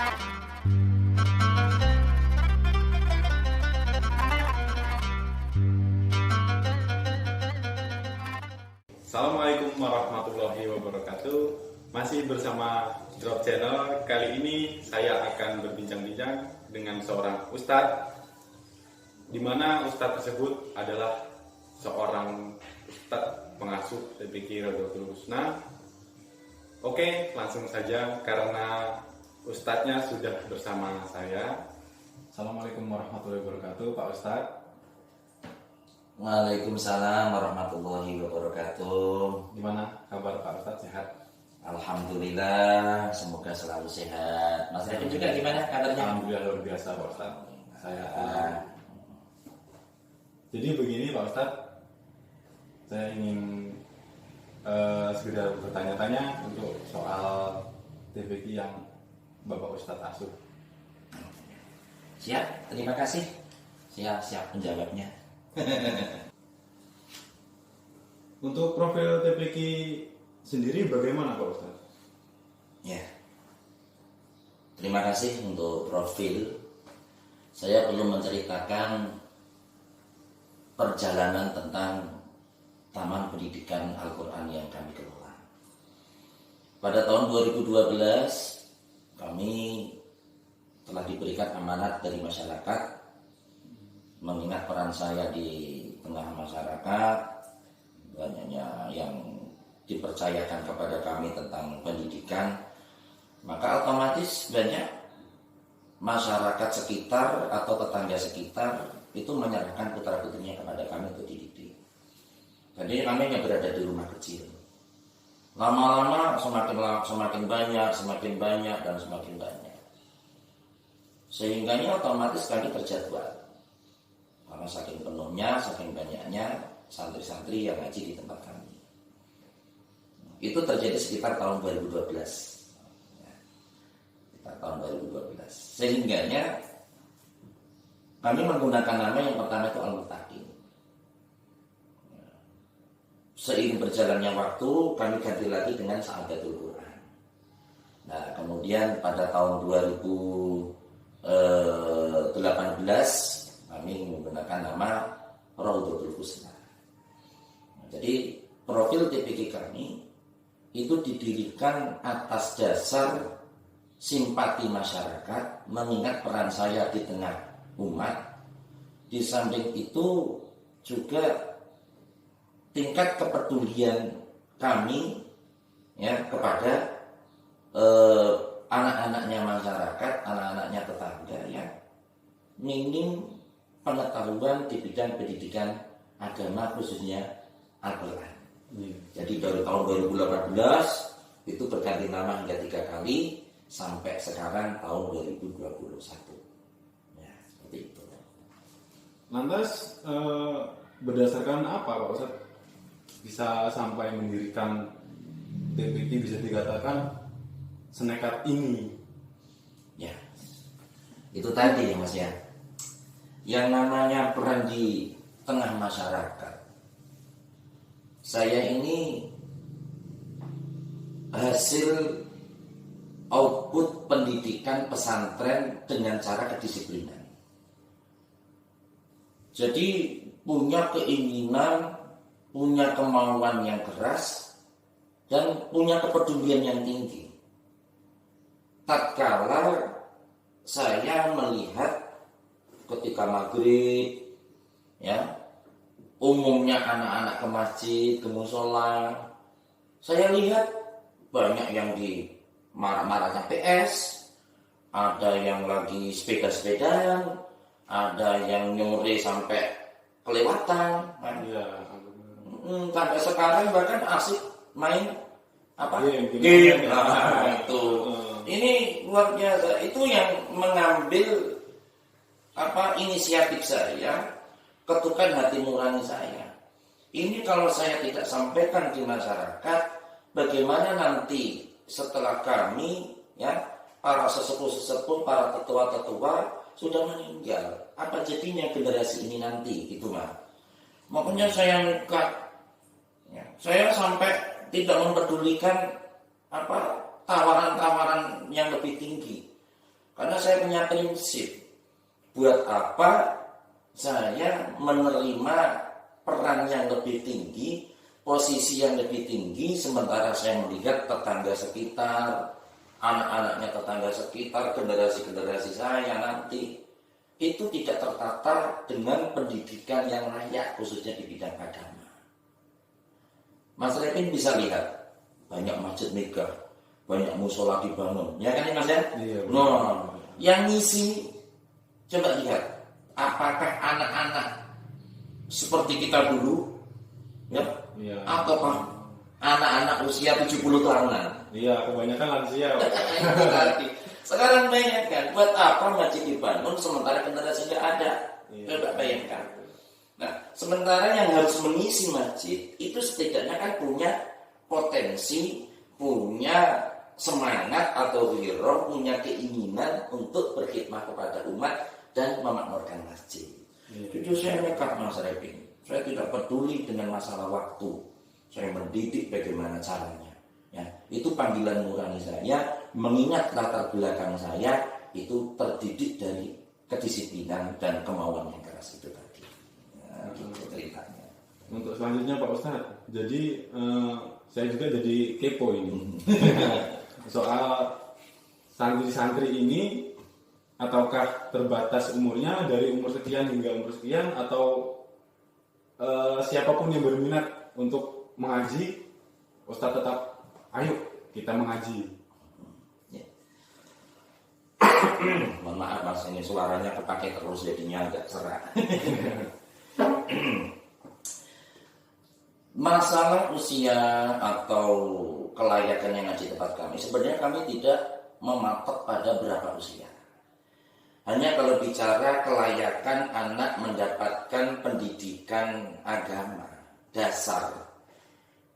Assalamualaikum warahmatullahi wabarakatuh. Masih bersama Drop Channel. Kali ini saya akan berbincang-bincang dengan seorang ustadz, di mana ustadz tersebut adalah seorang ustadz pengasuh TPQ Rodotul Husna. Oke, langsung saja karena ustadznya sudah bersama saya. Assalamualaikum warahmatullahi wabarakatuh, Pak Ustadz. Waalaikumsalam warahmatullahi wabarakatuh. Gimana kabar Pak Ustadz? Sehat? Alhamdulillah, semoga selalu sehat. Mas Revin juga gimana kabarnya? Alhamdulillah luar biasa Pak Ustadz. Jadi begini Pak Ustadz, saya ingin sekedar bertanya-tanya untuk soal TPQ yang Bapak Ustadz asuh. Siap, terima kasih. Siap menjawabnya. Untuk profil TPQ sendiri bagaimana Pak Ustadz? Ya, terima kasih untuk profil. Saya perlu menceritakan perjalanan tentang Taman Pendidikan Al-Quran yang kami kelola. Pada tahun 2012 kami telah diberikan amanat dari masyarakat, mengingat peran saya di tengah masyarakat, banyaknya yang dipercayakan kepada kami tentang pendidikan, maka otomatis banyak masyarakat sekitar atau tetangga sekitar itu menyerahkan putra-putrinya kepada kami untuk dididik. Jadi kami hanya berada di rumah kecil. Lama-lama semakin banyak dan semakin banyak. Sehingga otomatis kami terjadwal. Karena saking penuhnya, saking banyaknya santri-santri yang ngaji di tempat kami. Itu terjadi sekitar tahun 2012. Sekitar tahun 2012. Sehingga kami menggunakan nama yang pertama itu Al-Muttaqin. Seiring berjalannya waktu, kami ganti lagi dengan Sa'adatul Quran. Nah, kemudian pada tahun 2018 kami menggunakan nama Rodotul Husna. Jadi profil TPQ kami itu didirikan atas dasar simpati masyarakat, mengingat peran saya di tengah umat. Di samping itu juga tingkat kepedulian kami kepada anak-anaknya masyarakat, anak-anaknya tetangga yang minim pengetahuan di bidang pendidikan agama, khususnya Al-Quran. Jadi dari tahun 2018 itu berganti nama hingga 3 kali sampai sekarang tahun 2021. Ya, seperti itu. Lantas berdasarkan apa Pak Ustadz bisa sampai mendirikan TPQ, bisa dikatakan senekat ini? Ya, itu tadi ya Mas ya. Yang namanya peran di tengah masyarakat. Saya ini hasil output pendidikan pesantren dengan cara kedisiplinan. Jadi punya keinginan, punya kemauan yang keras, dan punya kepedulian yang tinggi. Tatkala saya melihat ketika maghrib, umumnya anak-anak ke masjid, ke musola, saya lihat banyak yang di marah-marahnya PS, ada yang lagi sepeda-sepedaan, ada yang nyore sampai kelewatan. Sampai sekarang bahkan asik main game. Itu. Ini luar biasa. Itu yang mengambil inisiatif saya, ketukan hati nurani saya. Ini kalau saya tidak sampaikan di masyarakat, bagaimana nanti setelah kami para sesepuh-sesepuh, para tetua-tetua sudah meninggal, apa jadinya generasi ini nanti, gitu Mas. Makanya saya nekat, saya sampai tidak mempedulikan tawaran-tawaran yang lebih tinggi. Karena saya punya prinsip, buat apa saya menerima peran yang lebih tinggi, posisi yang lebih tinggi, sementara saya melihat tetangga sekitar, anak-anaknya tetangga sekitar, generasi-generasi saya nanti itu tidak tertata dengan pendidikan yang layak, khususnya di bidang agama. Mas Repin bisa lihat banyak masjid megah, banyak musola dibangun, ya kan Mas ya? Iya, No, yang ngisi coba lihat, apakah anak-anak seperti kita dulu, ya? Iya. Ataukah anak-anak usia 70 tahunan? Iya, kebanyakan lansia. Itu tadi. Sekarang bayangkan, buat apa masjid dibangun sementara generasi nggak ada? Iya. Coba bayangkan. Nah, sementara yang harus mengisi masjid itu setidaknya kan punya potensi, punya semangat atau wirauh, punya keinginan untuk berkhidmat kepada umat dan memakmurkan masjid. Jujur saya nekat Mas Repin. Saya tidak peduli dengan masalah waktu. Saya mendidik bagaimana caranya. Ya, itu panggilan nurani saya, mengingat latar belakang saya itu terdidik dari kedisiplinan dan kemauan yang keras itu tadi. Ya, gitu ceritanya. Untuk selanjutnya Pak Ustadz, jadi saya juga jadi kepo ini soal santri-santri ini, ataukah terbatas umurnya dari umur sekian hingga umur sekian, atau siapapun yang berminat untuk mengaji, Ustadz tetap ayo kita mengaji. Ya. Mohon maaf Mas, ini suaranya kepake terus jadinya agak serak. Masalah usia atau kelayakan yang ngaji tempat kami, sebenarnya kami tidak mematok pada berapa usia. Hanya kalau bicara kelayakan anak mendapatkan pendidikan agama dasar,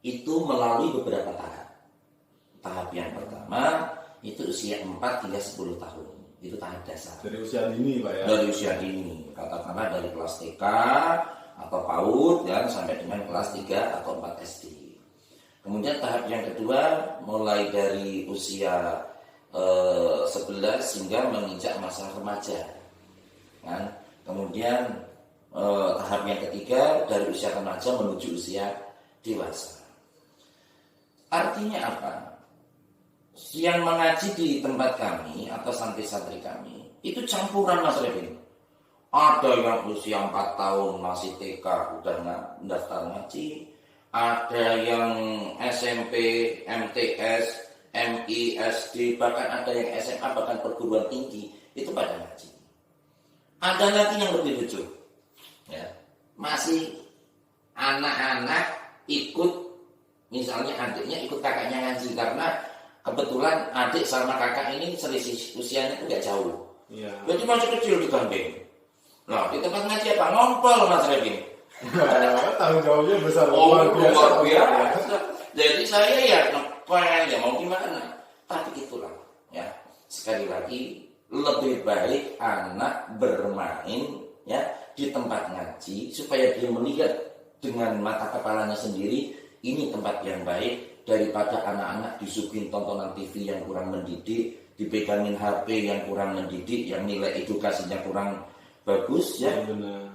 itu melalui beberapa tahap. Tahap yang pertama itu usia 4 hingga 10 tahun. Itu tahap dasar. Dari usia dini Pak ya? Dari usia dini, katakanlah dari kelas TK atau PAUD ya, sampai dengan kelas 3 atau 4 SD. Kemudian tahap yang kedua mulai dari usia 11 hingga menginjak masa remaja. Kan? Kemudian tahap yang ketiga dari usia remaja menuju usia dewasa. Artinya apa? Yang mengaji di tempat kami atau santri-santri kami itu campuran Mas Repin. Ada yang usia 4 tahun masih TK udah daftar ngaji, ada yang SMP, MTS, MI, SD, bahkan ada yang SMA, bahkan perguruan tinggi itu pada ngaji. Ada lagi yang lebih lucu, ya, masih anak-anak ikut, misalnya adiknya ikut kakaknya ngaji karena kebetulan adik sama kakak ini selisih usianya itu nggak jauh. Iya. Jadi masih kecil di kambing. Nah di tempat ngaji apa? Ngompol Mas Repin. Tanggung jawabnya besar. Luar biasa. Jadi saya ya ngepel ya mau gimana. Tapi itulah ya. Sekali lagi lebih baik anak bermain ya di tempat ngaji supaya dia melihat dengan mata kepalanya sendiri ini tempat yang baik, daripada anak-anak disuguhin tontonan TV yang kurang mendidik, dipegangin HP yang kurang mendidik, yang nilai edukasinya kurang bagus ya. Benar.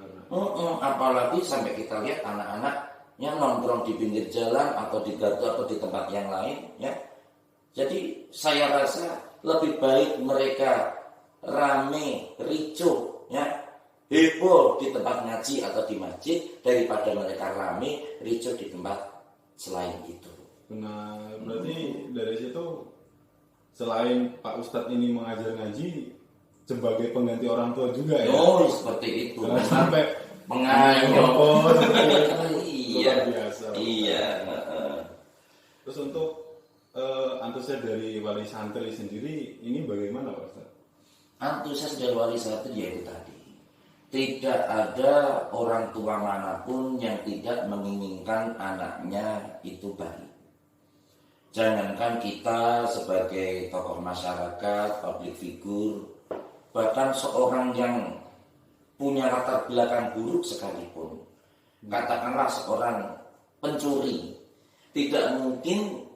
Apalagi sampai kita lihat anak-anak yang nongkrong di pinggir jalan atau di gardu atau di tempat yang lain ya. Jadi saya rasa lebih baik mereka rame, ricuh ya, heboh di tempat ngaji atau di masjid daripada mereka rame, ricuh di tempat selain itu. Nah, berarti dari situ selain Pak Ustadz ini mengajar ngaji sebagai pengganti orang tua juga ya? Oh, seperti itu. Jangan sampai Mengayomi. Iya. Luar biasa. Iya. Terus untuk antusias dari wali santri sendiri ini bagaimana Pak Ustadz? Antusias dari wali santri yaitu tadi, tidak ada orang tua manapun yang tidak menginginkan anaknya itu baik. Jangankan kita sebagai tokoh masyarakat, public figure, bahkan seorang yang punya latar belakang buruk sekalipun, katakanlah seorang pencuri, tidak mungkin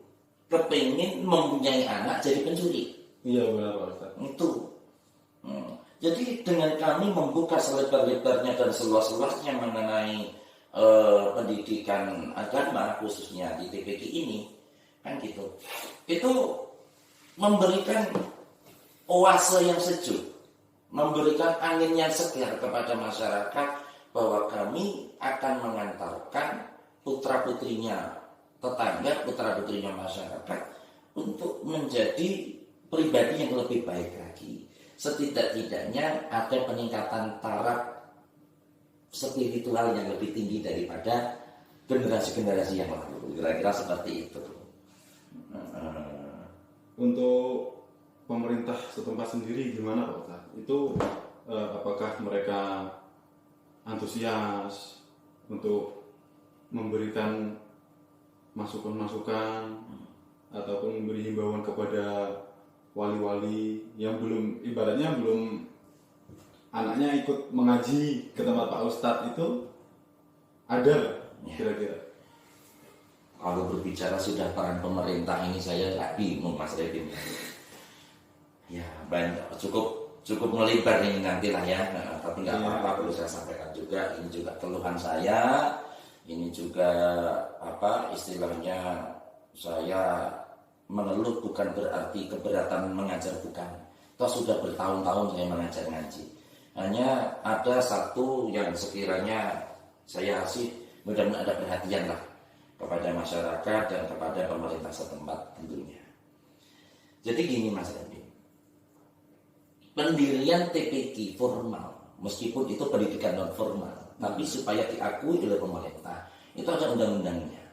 kepingin mempunyai anak jadi pencuri. Iya benar Pak Ustadz. Itu Jadi dengan kami membuka selebar-lebarnya dan seluas-luasnya mengenai pendidikan agama khususnya di TPQ ini, kan gitu, itu memberikan oase yang sejuk, memberikan angin yang segar kepada masyarakat bahwa kami akan mengantarkan putra-putrinya tetangga, putra-putrinya masyarakat untuk menjadi pribadi yang lebih baik lagi. Setidak-tidaknya ada peningkatan taraf spiritual yang lebih tinggi daripada generasi-generasi yang lalu. Kira-kira seperti itu. Untuk pemerintah setempat sendiri gimana Pak Ustadz? Itu apakah mereka antusias untuk memberikan masukan-masukan ataupun memberi himbauan kepada wali-wali yang belum, ibaratnya belum anaknya ikut mengaji ke tempat Pak Ustadz itu ada kira-kira? Kalau berbicara sudah peran pemerintah ini saya nggak bingung Mas Redin. Ya banyak, cukup melebar ini nantilah ya. Nah, tapi nggak apa-apa, perlu saya sampaikan juga. Ini juga keluhan saya. Ini juga istilahnya saya mengeluh bukan berarti keberatan mengajar, bukan. Toh sudah bertahun-tahun saya mengajar ngaji. Hanya ada satu yang sekiranya saya kasih, mudah-mudahan ada perhatian lah kepada masyarakat dan kepada pemerintah setempat tentunya. Jadi gini Mas Andi, pendirian TPQ formal, meskipun itu pendidikan non formal, tapi supaya diakui oleh pemerintah, itu ada undang-undangnya,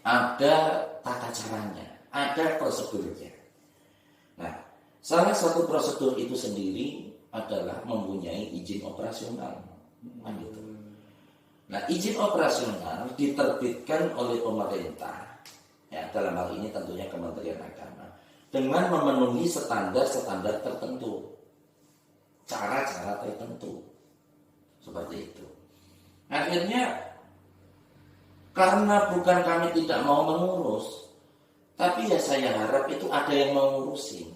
ada tata caranya, ada prosedurnya. Nah, salah satu prosedur itu sendiri adalah mempunyai izin operasional. Nah, gitu. Nah, izin operasional diterbitkan oleh pemerintah, ya, dalam hal ini tentunya Kementerian Agama, dengan memenuhi standar-standar tertentu, cara-cara tertentu, seperti itu. Akhirnya, karena bukan kami tidak mau mengurus, tapi ya saya harap itu ada yang mengurusin.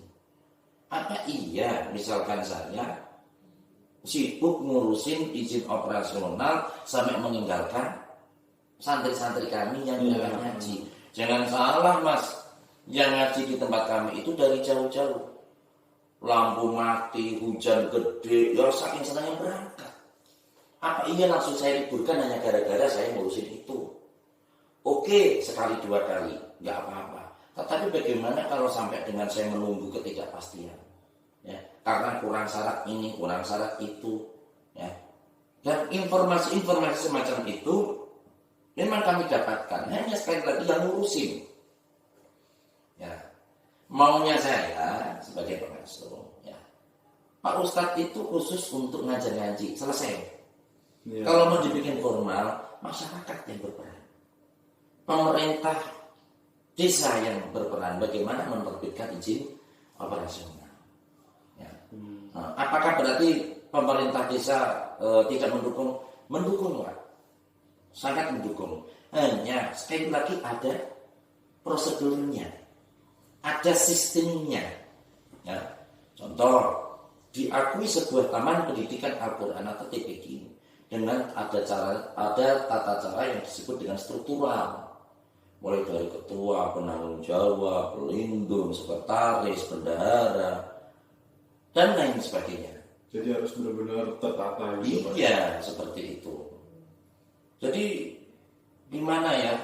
Apa iya, misalkan saya sibuk ngurusin izin operasional sampai meninggalkan santri-santri kami yang ngaji. Jangan salah Mas, yang ngaji di tempat kami itu dari jauh-jauh. Lampu mati, hujan gede, ya saking senangnya berangkat. Apa iya langsung saya liburkan hanya gara-gara saya ngurusin itu? Oke, sekali dua kali, nggak apa-apa. Tetapi bagaimana kalau sampai dengan saya menunggu ketidakpastian? Ya, karena kurang syarat ini, kurang syarat itu, ya. Dan informasi-informasi semacam itu memang kami dapatkan, hanya sekali lagi yang ngurusin. Ya, maunya saya sebagai pengasuh, ya, Pak Ustadz itu khusus untuk ngajar ngaji, selesai. Ya. Kalau mau dibikin formal, masyarakat yang berperan, pemerintah desa yang berperan, bagaimana menerbitkan izin operasional. Ya. Nah, apakah berarti pemerintah desa tidak mendukung? Mendukung lah, sangat mendukung. Hanya sekali lagi ada prosedurnya, ada sistemnya. Ya. Contoh, diakui sebuah taman pendidikan Al-Quran atau TPQ dengan ada tata cara yang disebut dengan struktural. Mulai dari ketua, penanggung jawab, pelindung, sekretaris, bendahara, dan lain sebagainya. Jadi harus benar-benar tertata. Iya, seperti itu. Jadi gimana ya?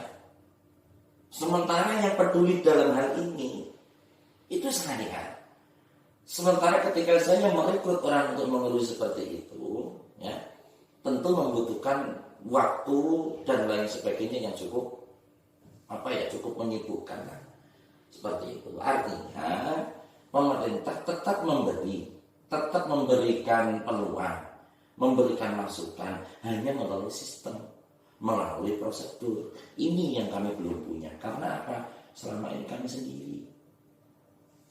Sementara yang peduli dalam hal ini itu saya. Sementara ketika saya merekrut orang untuk mengurus seperti itu, ya, tentu membutuhkan waktu dan lain sebagainya yang cukup cukup menyibukkan lah. Seperti itu. Artinya pemerintah tetap memberikan peluang, memberikan masukan hanya melalui sistem, melalui prosedur. Ini yang kami belum punya. Karena apa? Selama ini kami sendiri.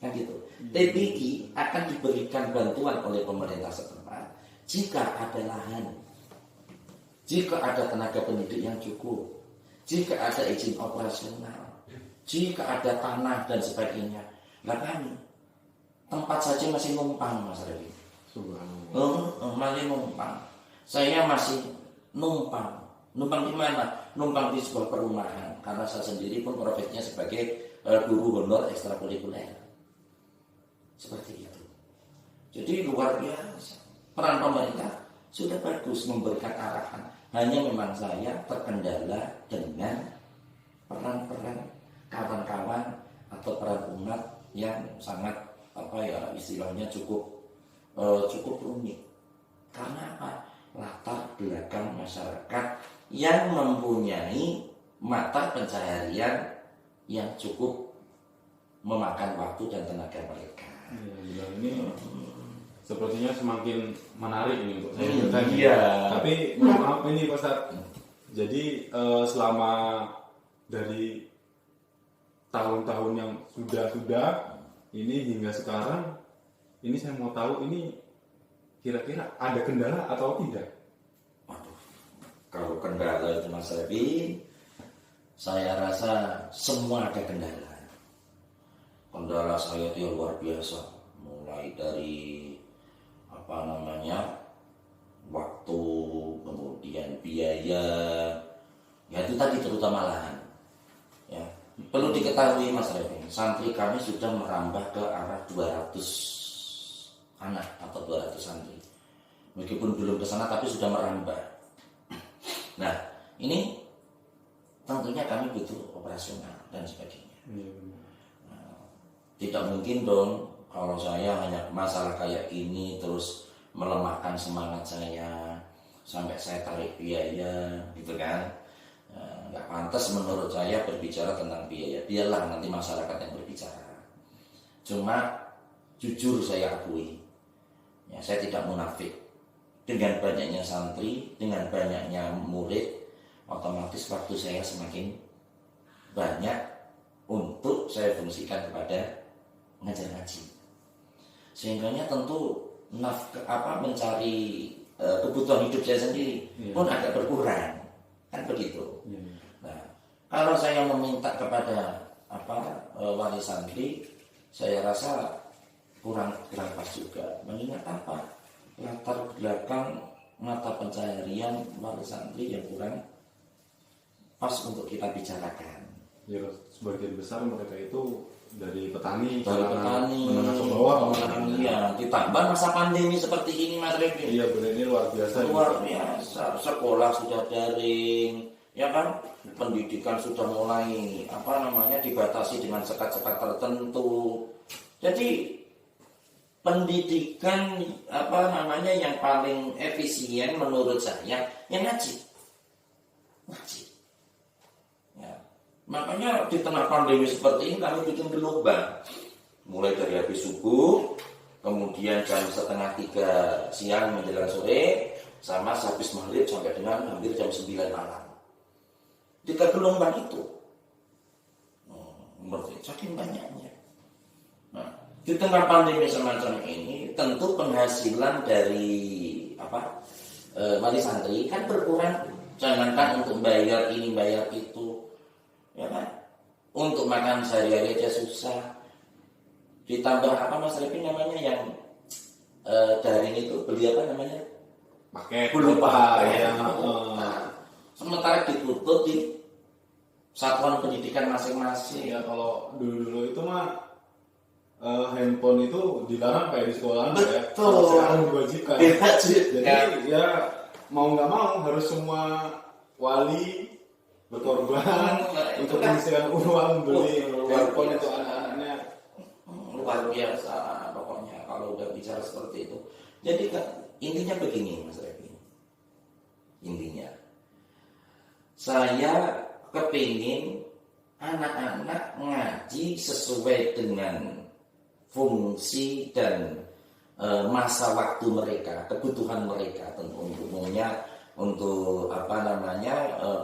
Kan gitu. TPQ akan diberikan bantuan oleh pemerintah setempat jika ada lahan, jika ada tenaga pendidik yang cukup, jika ada izin operasional, jika ada tanah dan sebagainya. Nah kami tempat saja masih numpang Mas Revi. Subhanallah. Masih numpang. Saya masih numpang. Numpang di mana? Numpang di sebuah perumahan. Karena saya sendiri pun profesinya sebagai guru honor ekstrakurikuler. Seperti itu. Jadi luar biasa. Peran pemerintah sudah bagus memberikan arahan. Hanya memang saya terkendala dengan peran-peran kawan-kawan atau peran umat yang sangat istilahnya cukup rumit. Karena apa? Latar belakang masyarakat yang mempunyai mata pencaharian yang cukup memakan waktu dan tenaga mereka. Ya, ini sepertinya semakin menarik ini untuk saya bertanya. Iya. Tapi maaf ini Pak Ustadz. Jadi selama dari tahun-tahun yang sudah ini hingga sekarang, ini saya mau tahu ini kira-kira ada kendala atau tidak? Waduh, kalau kendala itu Mas Revi, saya rasa semua ada kendala. Kendala saya itu luar biasa, mulai dari waktu, kemudian biaya, ya itu tadi terutama lahan. Ya, perlu diketahui Mas Revi, santri kami sudah merambah ke arah 200 anak atau 200 santri. Meskipun belum ke sana tapi sudah merambah. Nah, ini tentunya kami butuh operasional dan sebagainya. Tidak mungkin dong kalau saya hanya masalah kayak gini terus melemahkan semangat saya sampai saya tarik biaya gitu kan. Nggak pantas menurut saya berbicara tentang biaya. Biarlah nanti masyarakat yang berbicara. Cuma jujur saya akui, ya, saya tidak munafik. Dengan banyaknya santri, dengan banyaknya murid, otomatis waktu saya semakin banyak untuk saya fungsikan kepada mengajar ngaji. Sehingganya tentu mencari kebutuhan hidup saya sendiri pun agak berkurang, kan begitu. Nah, kalau saya meminta kepada wali santri, saya rasa kurang pas juga. Mengingat latar belakang mata pencaharian wali santri yang kurang pas untuk kita bicarakan. Ya, sebagian besar mereka itu dari petani menengah ke bawah. Iya, ditambah masa pandemi seperti ini Mas Revi. Iya, benar, ini luar biasa. Luar biasa. Sekolah sudah daring, ya kan? Pendidikan sudah mulai dibatasi dengan sekat-sekat tertentu. Jadi pendidikan yang paling efisien menurut saya yang ngaji. Ya. Makanya di tengah pandemi seperti ini kami bikin gelombang. Mulai dari habis subuh, kemudian jam 2:30 siang menjelang sore, sama habis maghrib sampai dengan hampir jam 9 malam. 3 gelombang itu. Saking banyaknya. Nah, di tengah pandemi semacam ini, tentu penghasilan dari wali santri kan berkurang. Jangankan untuk bayar ini, bayar itu, ya kan? Untuk makan sehari-hari aja susah. Ditambah Mas Revi namanya yang daring itu beli pakai lupa ya. Sementara ditutup di satuan pendidikan masing-masing. Ya, kalau dulu itu mah handphone itu dilarang kayak di sekolah. Betul. Ya. Sekarang diwajibkan. Jadi ya mau nggak mau harus semua wali berkorban untuk mengisikan uang beli handphone itu anak-anaknya. Luar biasa pokoknya kalau udah bicara seperti itu. Jadi intinya begini Mas Revi. Intinya saya kepingin anak-anak ngaji sesuai dengan fungsi dan masa waktu mereka, kebutuhan mereka, tentu umumnya untuk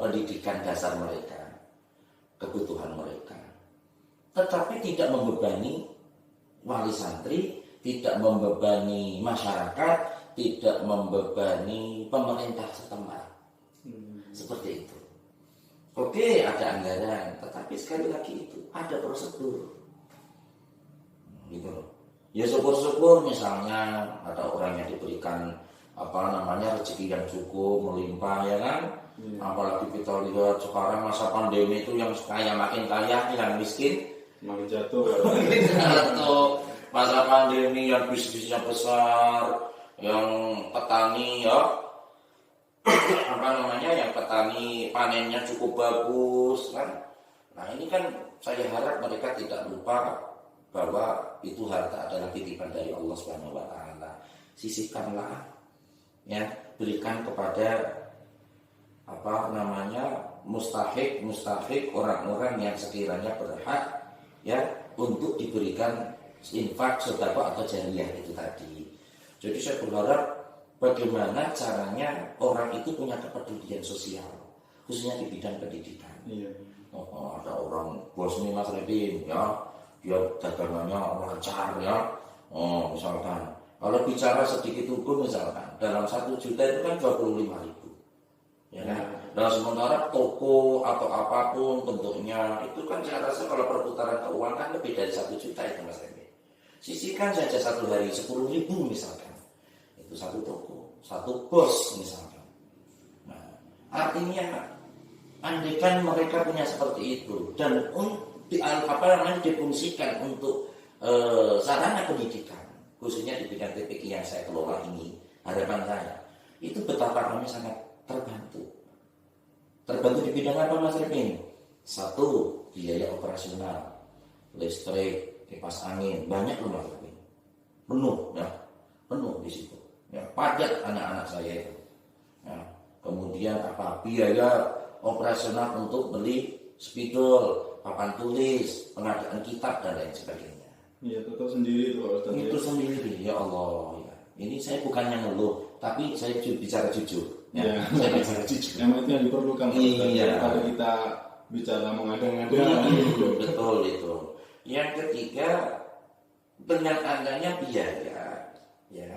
pendidikan dasar mereka, kebutuhan mereka. Tetapi tidak membebani wali santri, tidak membebani masyarakat, tidak membebani pemerintah setempat. Seperti itu. Oke, ada anggaran, tetapi sekali lagi itu ada prosedur. Gitu loh. Ya syukur-syukur misalnya ada orang yang diberikan rezeki yang cukup melimpah ya kan. Apalagi kita lihat sekarang masa pandemi itu yang kaya makin kaya, yang miskin makin jatuh. jatuh. Masa pandemi yang bisnisnya besar, yang petani ya yang petani panennya cukup bagus kan. Nah ini kan saya harap mereka tidak lupa bahwa itu harta adalah titipan dari Allah Subhanahu wa taala. Sisihkanlah ya, berikan kepada mustahik orang-orang yang sekiranya berhak ya untuk diberikan infak, sedekah atau jariyah itu tadi. Jadi saya berharap bagaimana caranya orang itu punya kepedulian sosial, khususnya di bidang pendidikan. Iya. Ada orang bos nih Mas Redin ya, dia dagangannya lancar ya. Misalkan kalau bicara sedikit hukum misalkan dalam 1 juta itu kan 25.000 ya kan. Dan sementara toko atau apapun bentuknya itu kan saya rasa kalau perputaran keuangan lebih dari 1 juta itu Mas Redin. Sisihkan saja satu hari 10.000 misalkan, itu satu toko, satu bos misalkan. Nah, artinya andaikan mereka punya seperti itu dan difungsikan untuk sarana pendidikan, khususnya di bidang TPQ yang saya kelola ini, harapan saya itu betapa kami sangat terbantu di bidang apa Mas Repin? Satu, biaya operasional, listrik, kipas angin, banyak loh Mas Repin, penuh di situ ya, padat anak-anak saya itu ya. Kemudian biaya operasional untuk beli spidol, papan tulis, pengadaan kitab dan lain sebagainya. Iya, tetap sendiri itu Pak Ustaz. Itu sendiri, ya Allah. Ya. Ini saya bukannya ngeluh, tapi saya bicara jujur. Ya. Saya bicara jujur. Yang itu yang diperlukan Pak Ustaz. Iya. Kalau kita bicara mengada-ngada. Betul itu. Yang ketiga, dengan adanya biaya, ya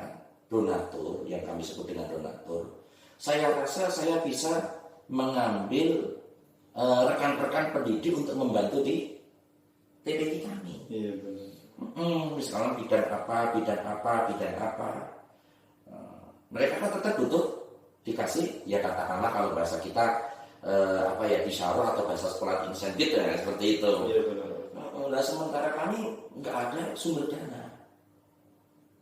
donatur yang kami sebut dengan donatur, saya rasa saya bisa mengambil rekan-rekan pendidik untuk membantu di TPQ kami. Iya benar. Misalnya bidang apa. Mereka kan tetap butuh dikasih, ya katakanlah kalau bahasa kita disyarah atau bahasa sekolah insentif ya seperti itu. Iya benar. Nah, sementara kami nggak ada sumber dana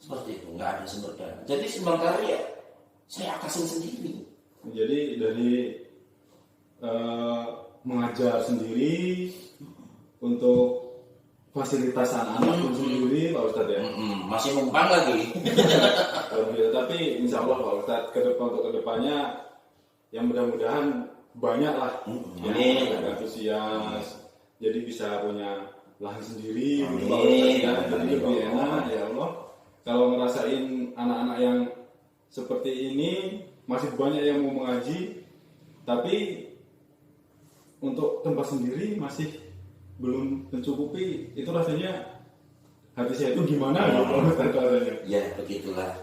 seperti itu, nggak ada sumber dana. Jadi sementara ya saya akasin sendiri. Jadi dari mengajar sendiri untuk fasilitas anak-anak pun sendiri Pak Ustadz ya. Masih numpang lagi. Tapi insya Allah Pak Ustadz untuk kedepannya yang mudah-mudahan banyak lah yang antusias, jadi bisa punya lahan sendiri gitu, Pak Ustadz ya. Jadi lebih enak ya Allah. Kalau ngerasain anak-anak yang seperti ini masih banyak yang mau mengaji, tapi untuk tempat sendiri masih belum mencukupi, itu rasanya hati saya itu gimana gitu. Ya begitulah.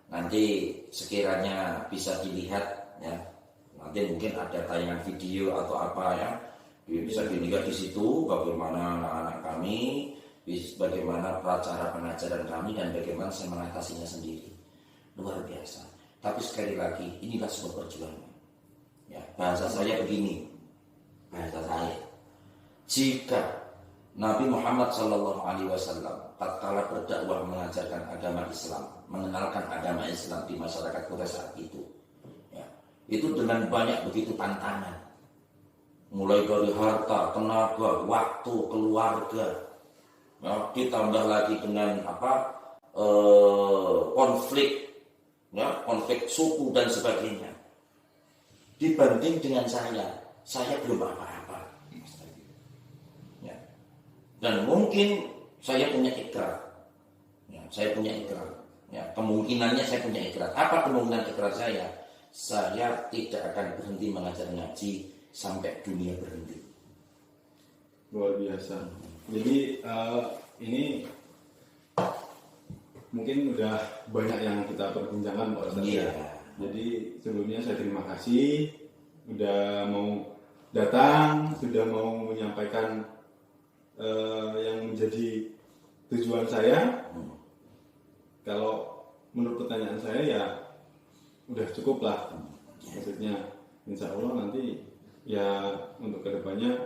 Nanti sekiranya bisa dilihat ya, nanti mungkin ada tayangan video atau apa ya, bisa dilihat di situ bagaimana anak-anak kami, bagaimana cara pengajaran kami dan bagaimana saya mengatasinya sendiri. Luar biasa. Tapi sekali lagi inilah sebuah perjuangan. Ya, bahasa saya begini. Bahasa saya, jika Nabi Muhammad SAW tatkala berdakwah mengajarkan agama Islam, mengenalkan agama Islam di masyarakat Quraisy saat itu, ya, itu dengan banyak begitu tantangan, mulai dari harta, tenaga, waktu, keluarga, ya, ditambah lagi dengan konflik, ya, konflik suku dan sebagainya. Dibanding dengan saya belum apa-apa. Ya. Dan mungkin saya punya ikrar. Ya, saya punya ikrar. Ya, kemungkinannya saya punya ikrar. Apa kemungkinan ikrar saya? Saya tidak akan berhenti mengajar ngaji sampai dunia berhenti. Luar biasa. Jadi ini mungkin udah banyak yang kita perbincangkan Pak Ustadz. Iya. Jadi sebelumnya saya terima kasih udah mau datang, sudah mau menyampaikan yang menjadi tujuan saya. kalau menurut pertanyaan saya ya udah cukup lah. Maksudnya insya Allah nanti ya untuk kedepannya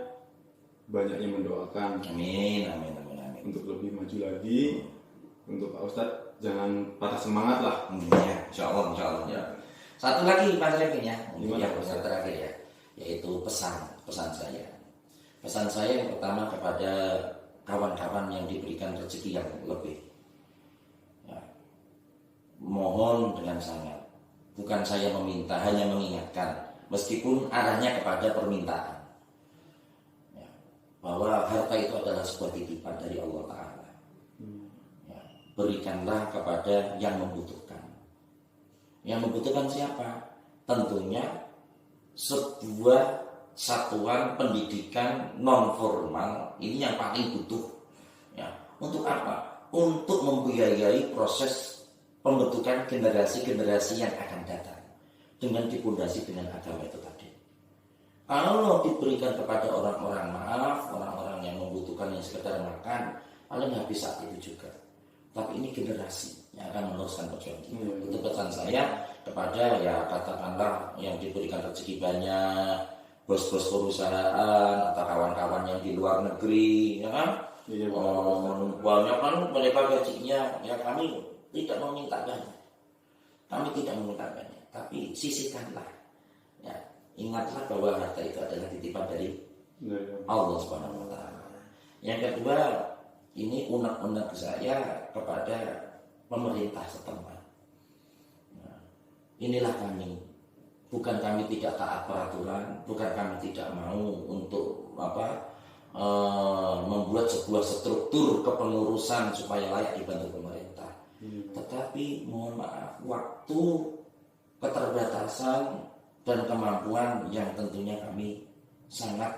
banyak yang mendoakan. Amin, amin, amin, amin. Untuk lebih maju lagi. Untuk Pak Ustadz jangan patah semangat lah. Ya, insya Allah ya. Satu lagi Mas Revin ya, untuk Gimana? yang terakhir ya, yaitu pesan saya. Pesan saya yang pertama kepada kawan-kawan yang diberikan rezeki yang lebih. Ya. Mohon dengan sangat, bukan saya meminta, hanya mengingatkan, meskipun arahnya kepada permintaan. Ya. Bahwa harta itu adalah sebuah titipan dari Allah Ta'ala. Ya. Berikanlah kepada yang membutuhkan. Yang membutuhkan siapa? Tentunya sebuah satuan pendidikan non formal ini yang paling butuh. Ya. Untuk apa? Untuk membiayai proses pembentukan generasi-generasi yang akan datang dengan dipondasi dengan agama itu tadi. Kalau diberikan kepada orang-orang orang-orang yang membutuhkan yang sekedar makan, paling habis saat itu juga. Tapi ini generasi yang akan meneruskan perjuangan kita. Itu pesan saya kepada ya katakanlah yang diberikan rezeki banyak, bos-bos perusahaan atau kawan-kawan yang di luar negeri, ya kan? Iya, Banyak kan mereka gajinya, ya kami tidak meminta banyak. Kami tidak meminta banyak, tapi sisihkanlah. Ya, ingatlah bahwa harta itu adalah titipan dari Allah Subhanahu wa taala. Yang kedua, ini unek-unek saya kepada pemerintah setempat. Nah, inilah kami. Bukan kami tidak taat peraturan, bukan kami tidak mau untuk membuat sebuah struktur kepengurusan supaya layak dibantu pemerintah. Tetapi mohon maaf, waktu, keterbatasan dan kemampuan yang tentunya kami sangat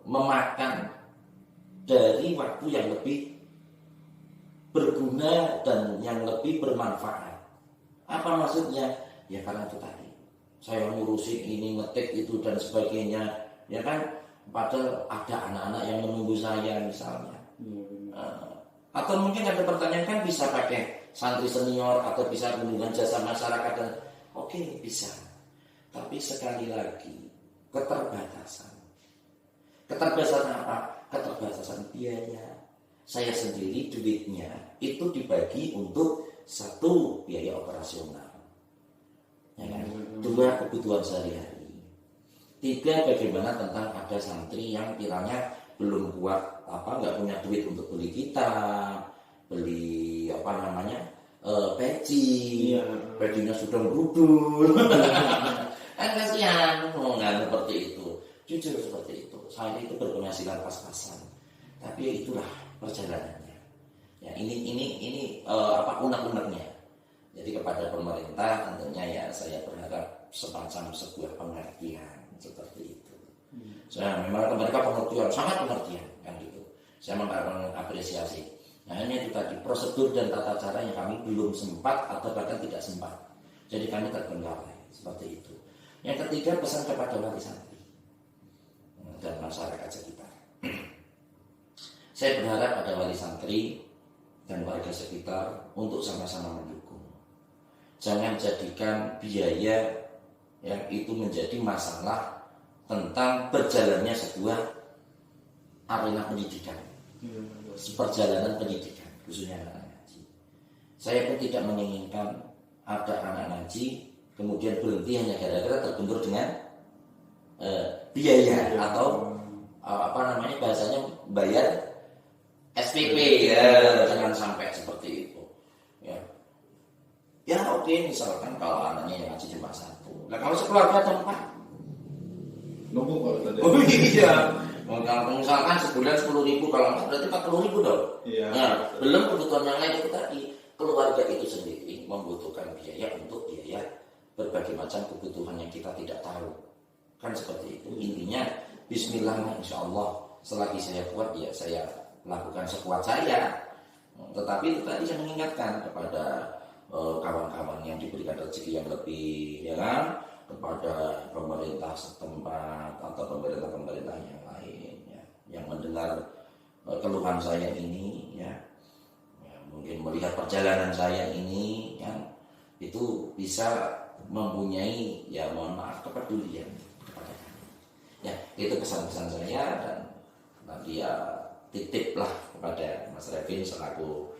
memakan dari waktu yang lebih berguna dan yang lebih bermanfaat. Apa maksudnya? Ya karena itu tadi saya ngurusin ini, ngetik itu dan sebagainya, ya kan? Padahal ada anak-anak yang menunggu saya misalnya. Atau mungkin ada pertanyaan kan bisa pakai santri senior atau bisa menggunakan jasa masyarakat dan oke, bisa. Tapi sekali lagi keterbatasan. Keterbatasan apa? Keterbatasan biaya. Saya sendiri duitnya itu dibagi untuk satu, biaya operasional. Ya kan? Dua, kebutuhan sehari-hari. Tiga, bagaimana tentang ada santri yang kiranya belum kuat nggak punya duit untuk beli kitab, beli peci, pejinya sudah berudul. Kan kasihan, nggak seperti itu. Jujur seperti itu. Saya itu berpenghasilan pas-pasan, tapi itulah perjalanannya. Ya ini unek-uneknya. Jadi kepada pemerintah tentunya ya saya berharap semacam sebuah pengertian seperti itu. Saya memang mereka pengertian, sangat pengertian kan gitu. Saya mengapresiasi. Nah ini itu tadi prosedur dan tata cara yang kami belum sempat atau bahkan tidak sempat. Jadi kami terbengkalai seperti itu. Yang ketiga, pesan kepada wali santri dan masyarakat sekitar. Saya berharap ada wali santri dan warga sekitar untuk sama-sama mendukung. Jangan jadikan biaya yang itu menjadi masalah tentang berjalannya sebuah arena pendidikan, perjalanan pendidikan, khususnya anak ngaji. Saya pun tidak menginginkan ada anak ngaji kemudian berhenti hanya gara-gara terbentur dengan biaya atau bahasanya bayar SPP ya, jangan sampai seperti itu. Ya oke, misalkan kalau anaknya yang ngaji cuma satu, nah kalau sekeluarga ada 4, numpuk kalau tadi. oh iya, kalau misalkan sebulan 10.000, kalau enggak berarti 40.000 dong. Iya. Nah, belum kebutuhan yang lain itu tadi. Keluarga itu sendiri membutuhkan biaya untuk biaya berbagai macam kebutuhan yang kita tidak tahu. Kan seperti itu. Intinya bismillah, insya Allah selagi saya kuat ya saya lakukan sekuat saya. Tetapi itu tadi saya mengingatkan kepada kawan-kawan yang diberikan rezeki yang lebih, ya kan, kepada pemerintah setempat atau pemerintah yang lain, ya, yang mendengar keluhan saya ini, ya, perjalanan saya ini yang itu bisa mempunyai, ya mohon maaf, kepedulian kepada kami. Ya, itu pesan-pesan saya, dan nanti ya titiplah kepada Mas Revin selaku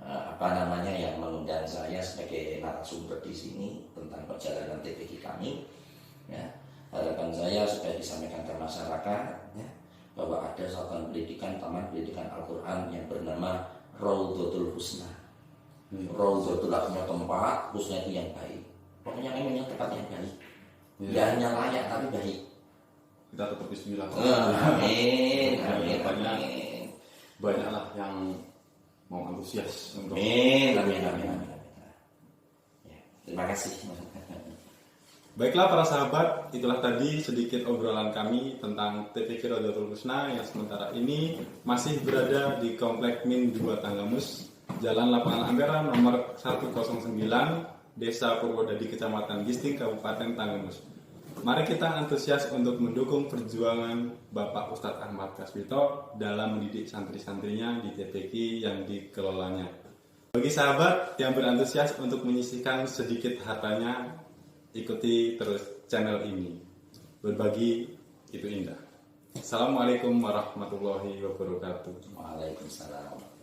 yang mengundang saya sebagai narasumber di sini tentang perjalanan TPQ kami. Ya, harapan saya supaya disampaikan ke masyarakat, ya, bahwa ada satuan pendidikan, taman pendidikan Al-Quran yang bernama Raudhatul Husna. Raudhatul artinya tempat, husna itu yang baik. Pokoknya memang yang tempat yang baik. Ya hanya layak tapi baik. Kita tetap bismillah. Amin. Banyaklah yang mau antusias untuk Amin. Ya, terima kasih. Baiklah para sahabat, itulah tadi sedikit obrolan kami tentang TPQ Raudhatul Husna yang sementara ini masih berada di Komplek Min 2 Tanggamus, Jalan Lapangan Ampera nomor 109, Desa Purwodadi, Kecamatan Gisting, Kabupaten Tanggamus. Mari kita antusias untuk mendukung perjuangan Bapak Ustadz Ahmad Kasbito dalam mendidik santri-santrinya di TPQ yang dikelolanya. Bagi sahabat yang berantusias untuk menyisihkan sedikit hartanya, ikuti terus channel ini. Berbagi itu indah. Assalamualaikum warahmatullahi wabarakatuh. Waalaikumsalam.